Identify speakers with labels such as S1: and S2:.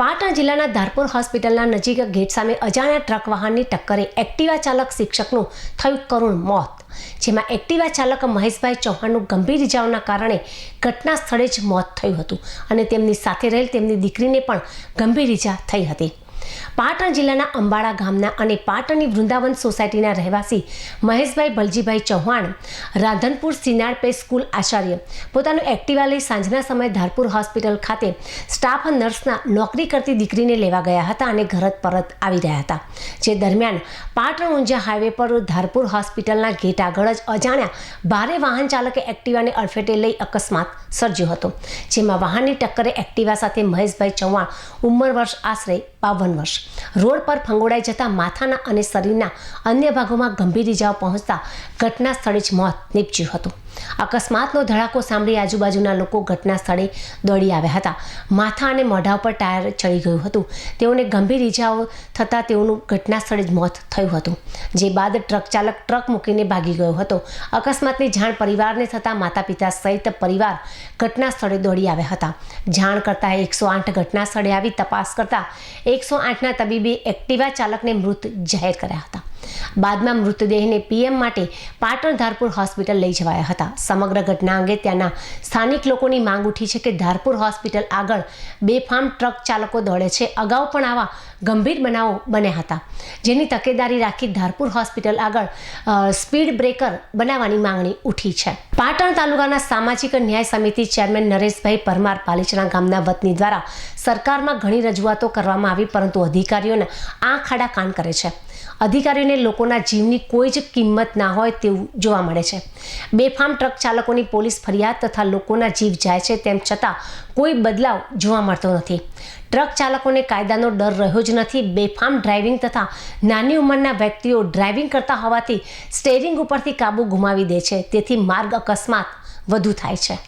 S1: પાટણ જિલ્લાના ધારપુર હોસ્પિટલના નજીક ગેટ સામે અજાણ્યા ટ્રક વાહનની ટક્કરે એક્ટિવા ચાલક શિક્ષકનું થયું કરુણ મોત, જેમાં એક્ટિવા ચાલક મહેશભાઈ ચૌહાણનું ગંભીર ઇજાઓના કારણે ઘટના સ્થળે જ મોત થયું હતું અને તેમની સાથે રહેલ તેમની દીકરીને પણ ગંભીર ઇજા થઈ હતી. પાટણ જિલ્લાના અંબાડા ગામના અને પાટણની વૃંદાવન સોસાયટીના રહેવાસી મહેશભાઈ બલજીભાઈ ચૌહાણ રાધનપુર સિનાળ પે સ્કૂલ આચાર્ય પોતાનું એક્ટિવા લઈ સાંજના સમયે ધારપુર હોસ્પિટલ ખાતે સ્ટાફ નર્સના નોકરી કરતી દીકરીને લેવા ગયા હતા અને ઘર પરત આવી રહ્યા હતા. જે દરમિયાન પાટણ ઊંઝા હાઈવે પર ધારપુર હોસ્પિટલના ગેટ આગળ જ અજાણ્યા ભારે વાહન ચાલકે એક્ટિવાને અડફેટે લઈ અકસ્માત સર્જ્યો હતો, જેમાં વાહનની ટક્કરે એક્ટિવા સાથે મહેશભાઈ ચૌહાણ ઉંમર વર્ષ આશરે 52 વર્ષ રોડ પર ફંગોળાઈ જતા માથાના અને શરીરના અન્ય ભાગોમાં ગંભીર ઇજાઓ પહોંચતા ઘટના સ્થળે જ મોત નીપજ્યું હતું. અકસ્માતનો ધડાકો સાંભળી આજુબાજુના લોકો ઘટના સ્થળે દોડી આવ્યા હતા. માથા અને મોઢા ઉપર ટાયર ચડી ગયું હતું. તેઓને ગંભીર ઇજાઓ થતાં તેઓનું ઘટના સ્થળે જ મોત થયું હતું. જે બાદ ટ્રક ચાલક ટ્રક મૂકીને ભાગી ગયો હતો. અકસ્માતની જાણ પરિવારને થતાં માતા પિતા સહિત પરિવાર ઘટના સ્થળે દોડી આવ્યા હતા. જાણ કરતાં 108 ઘટના સ્થળે આવી તપાસ કરતા 108ના તબીબે એક્ટિવા ચાલકને મૃત જાહેર કર્યા હતા. બાદમાં મૃતદેહને પીએમ માટે પાટણ ધારપુર હોસ્પિટલ લઈ જવાયા હતા. સમગ્ર ઘટના અંગે ત્યાંના સ્થાનિક લોકોની માંગ ઉઠી છે કે ધારપુર હોસ્પિટલ આગળ બેફામ ટ્રક ચાલકો દોડે છે. અગાઉ પણ આવા ગંભીર બનાવો બન્યા હતા, જેની તકેદારી રાખી ધારપુર હોસ્પિટલ આગળ સ્પીડ બ્રેકર બનાવવાની માંગણી ઉઠી છે. પાટણ તાલુકાના સામાજિક ન્યાય સમિતિ ચેરમેન નરેશભાઈ પરમાર પાલીચણા ગામના વતની દ્વારા સરકારમાં ઘણી રજૂઆતો કરવામાં આવી, પરંતુ અધિકારીઓને આંખ આડા કાન કરે છે. અધિકારીઓને લોકોના જીવની કોઈ જ કિંમત ના હોય તેવું જોવા મળે છે. બેફામ ટ્રક ચાલકોની પોલીસ ફરિયાદ તથા લોકોના જીવ જાય છે, તેમ છતાં કોઈ બદલાવ જોવા મળતો નથી. ટ્રક ચાલકોને કાયદાનો ડર રહ્યો જ નથી. બેફામ ડ્રાઇવિંગ તથા નાની ઉંમરના વ્યક્તિઓ ડ્રાઇવિંગ કરતા હોવાથી સ્ટેરિંગ ઉપરથી કાબુ ગુમાવી દે છે, તેથી માર્ગ અકસ્માત વધુ થાય છે.